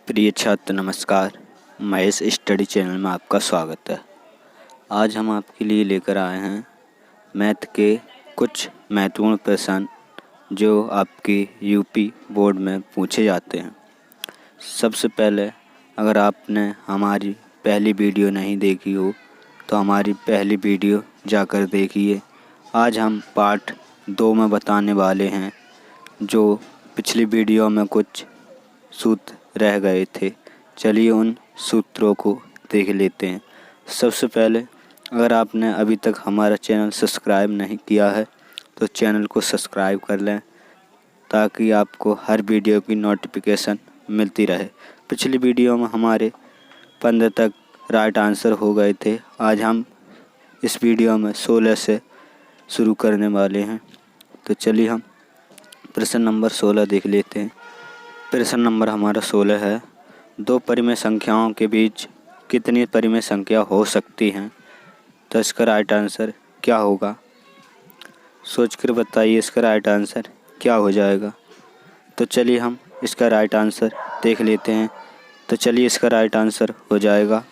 प्रिय छात्र नमस्कार। महेश स्टडी चैनल में आपका स्वागत है। आज हम आपके लिए लेकर आए हैं मैथ के कुछ महत्वपूर्ण प्रश्न जो आपके यूपी बोर्ड में पूछे जाते हैं। सबसे पहले अगर आपने हमारी पहली वीडियो नहीं देखी हो तो हमारी पहली वीडियो जाकर देखिए। आज हम पार्ट 2 में बताने वाले हैं जो पिछली वीडियो में कुछ सूत्र रह गए थे। चलिए उन सूत्रों को देख लेते हैं। सबसे पहले अगर आपने अभी तक हमारा चैनल सब्सक्राइब नहीं किया है तो चैनल को सब्सक्राइब कर लें ताकि आपको हर वीडियो की नोटिफिकेशन मिलती रहे। पिछली वीडियो में हमारे 15 तक राइट आंसर हो गए थे। आज हम इस वीडियो में 16 से शुरू करने वाले हैं। तो चलिए हम प्रश्न नंबर 16 देख लेते हैं। प्रश्न नंबर हमारा 16 है, दो परिमेय संख्याओं के बीच कितनी परिमेय संख्या हो सकती हैं? तो इसका राइट आंसर क्या होगा? सोचकर बताइए इसका राइट आंसर क्या हो जाएगा। तो चलिए हम इसका राइट आंसर देख लेते हैं। तो चलिए इसका राइट आंसर हो जाएगा,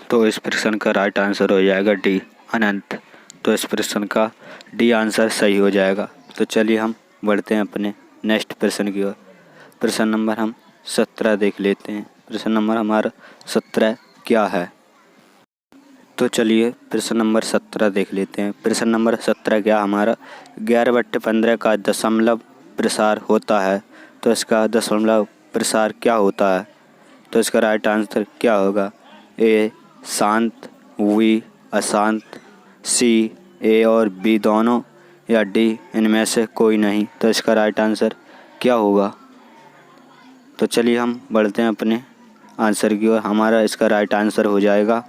तो इस प्रश्न का राइट आंसर हो जाएगा डी, अनंत। तो इस प्रश्न का डी आंसर सही हो जाएगा। तो चलिए हम बढ़ते हैं अपने नेक्स्ट प्रश्न की ओर। प्रश्न नंबर हम 17 देख लेते हैं। प्रश्न नंबर हमारा 17 क्या है? तो चलिए प्रश्न नंबर 17 देख लेते हैं। प्रश्न नंबर 17 क्या हमारा 11/15 का दशमलव प्रसार होता है। तो इसका दशमलव प्रसार क्या होता है? तो इसका राइट आंसर क्या होगा? ए शांत, बी अशांत, सी ए और बी दोनों, या डी इनमें से कोई नहीं। तो इसका राइट आंसर क्या होगा? तो चलिए हम बढ़ते हैं अपने आंसर की ओर। हमारा इसका राइट आंसर हो जाएगा,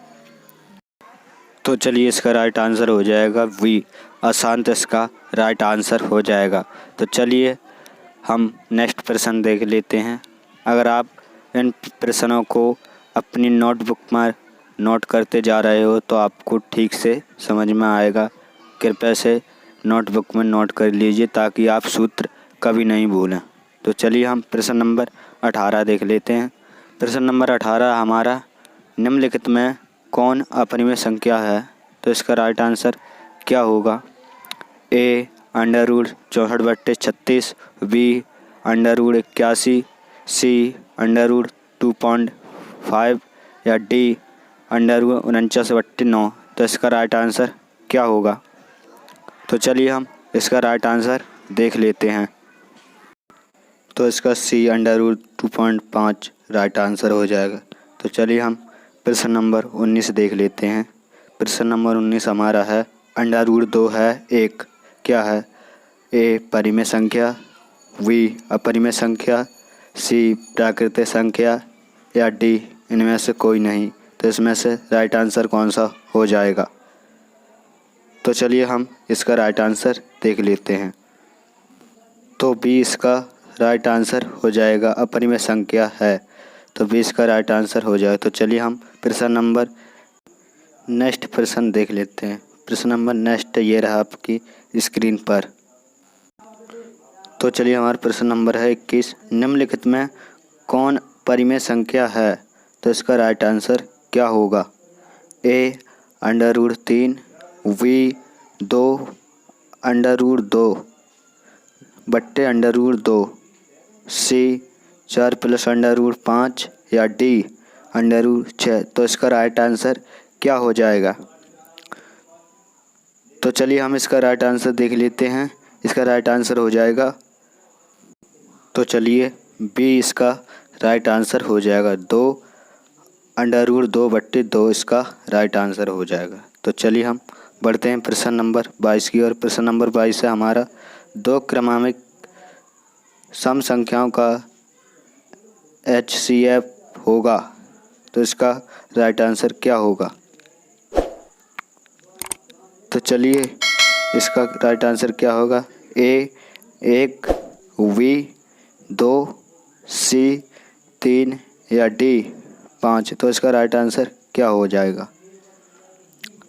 तो चलिए इसका राइट आंसर हो जाएगा वी, अशांत इसका राइट आंसर हो जाएगा। तो चलिए हम नेक्स्ट प्रश्न देख लेते हैं। अगर आप इन प्रश्नों को अपनी नोटबुक में नोट करते जा रहे हो तो आपको ठीक से समझ में आएगा। कृपया से नोटबुक में नोट कर लीजिए ताकि आप सूत्र कभी नहीं भूलें। तो चलिए हम प्रश्न नंबर 18 देख लेते हैं। प्रश्न नंबर 18 हमारा निम्नलिखित में कौन अपरिमेय संख्या है? तो इसका राइट आंसर क्या होगा? ए √64/36, बी √81, सी √2.5 या डी √49/9। तो इसका राइट आंसर क्या होगा? तो चलिए हम इसका राइट आंसर देख लेते हैं। तो इसका सी √2.5 राइट आंसर हो जाएगा। तो चलिए हम प्रश्न नंबर 19 देख लेते हैं। प्रश्न नंबर 19 हमारा है √2 है 1 क्या है? ए परिमेय संख्या, बी अपरिमेय संख्या, सी प्राकृतिक संख्या या डी इनमें से कोई नहीं। तो इसमें से राइट आंसर कौन सा हो जाएगा? तो चलिए हम इसका राइट आंसर देख लेते हैं। तो बी इसका राइट आंसर हो जाएगा, अपरिमेय संख्या है। तो 20 का राइट आंसर हो जाए। तो चलिए हम प्रश्न नंबर नेक्स्ट प्रश्न देख लेते हैं। प्रश्न नंबर नेक्स्ट ये रहा आपकी स्क्रीन पर। तो चलिए हमारा प्रश्न नंबर है 21, निम्नलिखित में कौन परिमेय संख्या है? तो इसका राइट आंसर क्या होगा? ए √3, बी 2√2/√2, सी 4 + √5 या डी √6। तो इसका राइट आंसर क्या हो जाएगा? तो चलिए हम इसका राइट आंसर देख लेते हैं। इसका राइट आंसर हो जाएगा, तो चलिए बी इसका राइट आंसर हो जाएगा, 2√2/2 इसका राइट आंसर हो जाएगा। तो चलिए हम बढ़ते हैं प्रश्न नंबर 22 की ओर। प्रश्न नंबर 22 है हमारा दो क्रमांक सम संख्याओं का HCF होगा। तो इसका राइट आंसर क्या होगा? तो चलिए इसका राइट आंसर क्या होगा? ए 1, बी 2, सी 3 या डी 5। तो इसका राइट आंसर क्या हो जाएगा?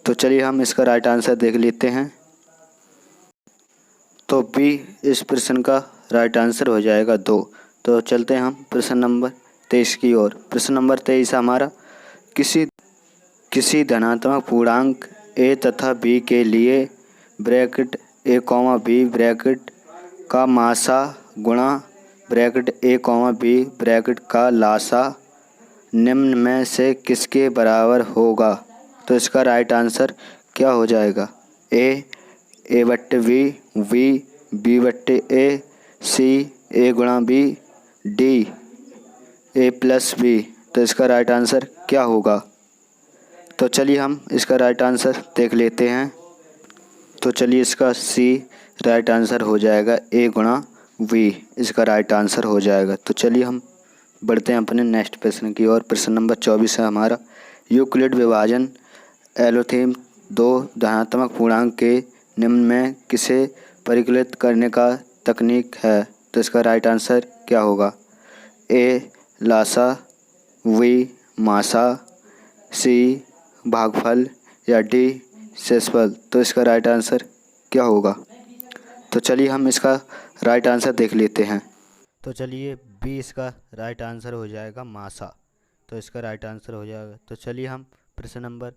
तो चलिए हम इसका राइट आंसर देख लेते हैं। तो बी इस प्रश्न का राइट आंसर हो जाएगा 2। तो चलते हैं हम प्रश्न नंबर 23 की ओर। प्रश्न नंबर 23 है हमारा, किसी धनात्मक पूर्णांक a तथा b के लिए bracket a comma b bracket का मासा गुणा bracket a comma b bracket का लासा निम्न में से किसके बराबर होगा? तो इसका राइट आंसर क्या हो जाएगा? a बट्टे b बट्टे a, c a गुणा b, d a plus b। तो इसका राइट आंसर क्या होगा? तो चलिए हम इसका राइट आंसर देख लेते हैं। तो चलिए इसका सी राइट आंसर हो जाएगा, a गुणा v इसका राइट आंसर हो जाएगा। तो चलिए हम बढ़ते हैं अपने नेक्स्ट प्रश्न की ओर। प्रश्न नंबर 24 है हमारा, यूक्लिड विभाजन एलोथेम दो धनात्मक पूर्णांक के निम्न में किसे परिकलित करने का तकनीक है? तो इसका राइट आंसर क्या होगा? a लासा, v मासा, c भागफल या d शेषफल। तो इसका राइट आंसर क्या होगा? तो चलिए हम इसका राइट आंसर देख लेते हैं। तो चलिए बी इसका राइट आंसर हो जाएगा, मासा। तो इसका राइट आंसर हो जाएगा। तो चलिए हम प्रश्न नंबर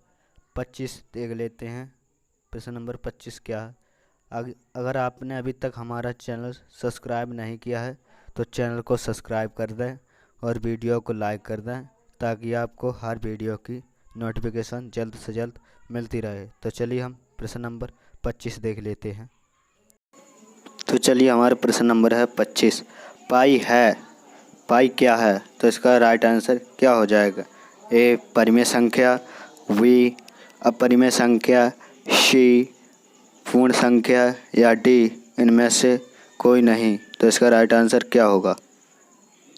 25 देख लेते हैं। प्रश्न नंबर 25 क्या है? अगर आपने अभी तक हमारा चैनल सब्सक्राइब नहीं किया है तो चैनल को सब्सक्राइब कर दें और वीडियो को लाइक कर दें, ताकि आपको हर वीडियो की नोटिफिकेशन जल्द से जल्द मिलती रहे। तो चलिए हम प्रश्न नंबर 25 देख लेते हैं। तो चलिए हमारा प्रश्न नंबर है 25, पाई है। पाई क्या है? तो इसका राइट आंसर क्या हो जाएगा? ए परिमेय संख्या, बी अपरिमेय संख्या, सी पूर्ण संख्या या डी इनमें से कोई नहीं। तो इसका राइट आंसर क्या होगा?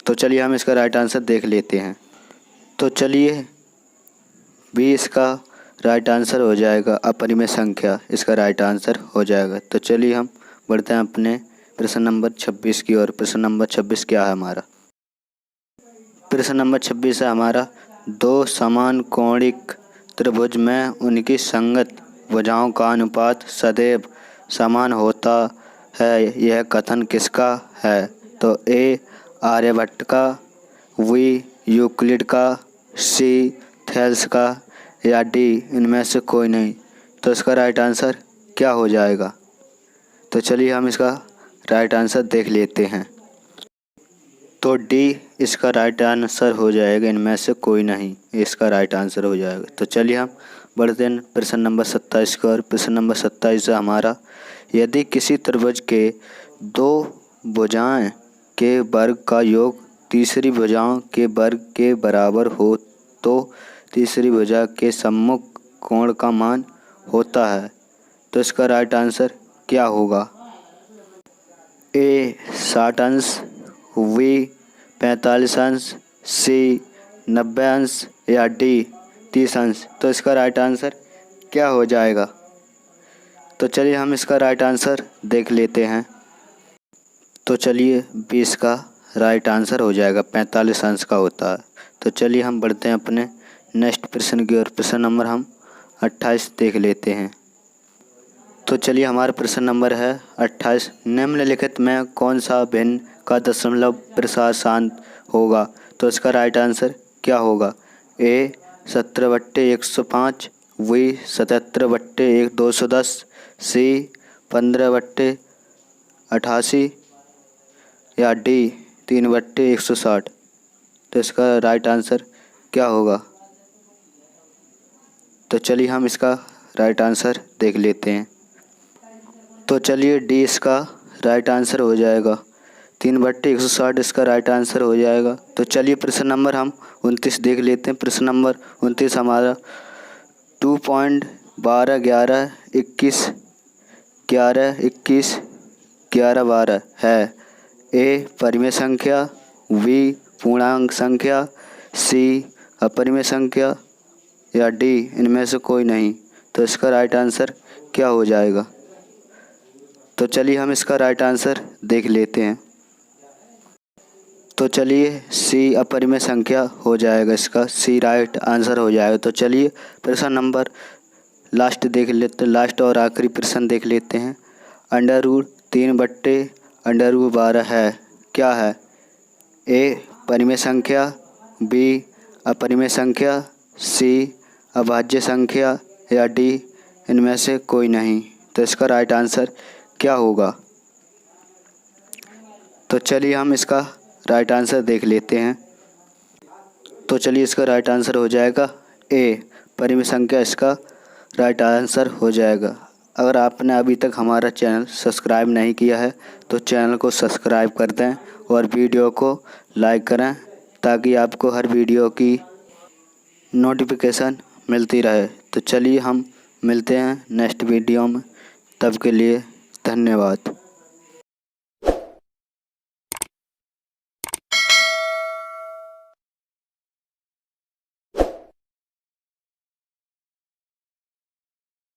तो चलिए हम इसका राइट आंसर देख लेते हैं। तो चलिए बी इसका राइट आंसर हो जाएगा, अपरिमेय संख्या इसका राइट आंसर हो जाएगा। तो चलिए हम बढ़ते हैं अपने प्रश्न नंबर 26 की ओर। प्रश्न नंबर 26 क्या है हमारा? प्रश्न नंबर 26 है हमारा, दो समान कोणिक त्रिभुज में उनकी संगत भुजाओं का अनुपात सदैव समान होता है, यह कथन किसका है? तो ए आर्यभट्ट का, वी यूक्लिड का, सी थेल्स का या डी इनमें से कोई नहीं। तो इसका राइट आंसर क्या हो जाएगा? तो चलिए हम इसका राइट आंसर देख लेते हैं। तो डी इसका राइट आंसर हो जाएगा, इनमें से कोई नहीं इसका राइट आंसर हो जाएगा। तो चलिए हम बढ़ते हैं प्रश्न नंबर 27 की ओर। प्रश्न नंबर 27 है हमारा, यदि किसी त्रिभुज के दो भुजाएं के वर्ग का योग तीसरी भुजाओं के वर्ग के बराबर हो तो तीसरी भुजा के सम्मुख कोण का मान होता है। तो इसका राइट आंसर क्या होगा? ए 60 अंश, वी 45 अंश, सी 90 अंश या डी 30 अंश। तो इसका राइट आंसर क्या हो जाएगा? तो चलिए हम इसका राइट आंसर देख लेते हैं। तो चलिए 20 का राइट आंसर हो जाएगा, 45 अंश का होता है। तो चलिए हम बढ़ते हैं अपने नेक्स्ट प्रश्न की ओर। प्रश्न नंबर हम 28 देख लेते हैं। तो चलिए हमारा प्रश्न नंबर है 28, निम्नलिखित में कौन सा भिन्न का दशमलव प्रसार शांत होगा? तो इसका राइट आंसर क्या होगा? ए 17/105, वी 77/210, सी 15/88 या डी 3/160। तो इसका राइट आंसर क्या होगा? तो चलिए हम इसका राइट आंसर देख लेते हैं। तो चलिए डी इसका राइट आंसर हो जाएगा, 3/160 इसका राइट आंसर हो जाएगा। तो चलिए प्रश्न नंबर हम 29 देख लेते हैं। प्रश्न नंबर 29 हमारा 2.12, 11, 21, 11, 12 है। ए परिमेय संख्या, वी पूर्णांक संख्या, सी अपरिमेय संख्या या डी इनमें से कोई नहीं। तो इसका राइट आंसर क्या हो जाएगा? तो चलिए हम इसका राइट आंसर देख लेते हैं। तो चलिए सी अपरिमेय संख्या हो जाएगा, इसका सी राइट आंसर हो जाएगा। तो चलिए प्रश्न नंबर लास्ट देख लेते, लास्ट और आखिरी प्रश्न देख लेते हैं। √3/√12 है, क्या है? ए परिमेय संख्या, बी अपरिमेय संख्या, सी अभाज्य संख्या या डी इनमें से कोई नहीं। तो इसका राइट आंसर क्या होगा? तो चलिए हम इसका राइट आंसर देख लेते हैं। तो चलिए इसका राइट आंसर हो जाएगा ए परिमेय संख्या, इसका राइट आंसर हो जाएगा। अगर आपने अभी तक हमारा चैनल सब्सक्राइब नहीं किया है तो चैनल को सब्सक्राइब कर दें और वीडियो को लाइक करें ताकि आपको हर वीडियो की नोटिफिकेशन मिलती रहे। तो चलिए हम मिलते हैं नेक्स्ट वीडियो में, तब के लिए धन्यवाद।